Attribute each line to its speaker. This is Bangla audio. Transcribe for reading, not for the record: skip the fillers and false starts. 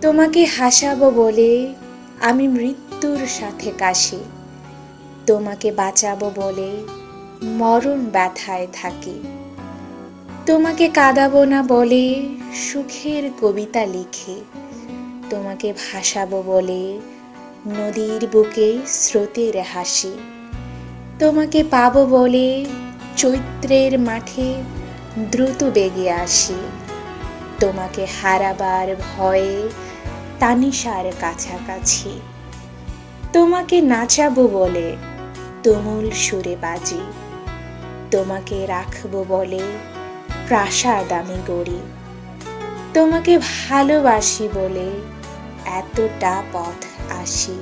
Speaker 1: তোমাকে হাসাবো বলে আমি মৃত্যুর সাথে কাশি, তোমাকে বাঁচাবো বলে মরণ ব্যথায় থাকি। তোমাকে কাঁদাবো না বলে সুখের কবিতা লিখি, তোমাকে ভাসাবো বলে নদীর বুকে স্রোতের হাসি। তোমাকে পাবো বলে চৈত্রের মাঠে দ্রুত বেগে আসি, তোমাকে হারাবার ভয়ে তানিশার কাছাকাছি। তোমাকে নাচাবো বলে তুমুল সুরে বাজি, তোমাকে রাখবো বলে প্রাসাদ আমি গড়ি। তোমাকে ভালোবাসি বলে এতটা পথ আসি।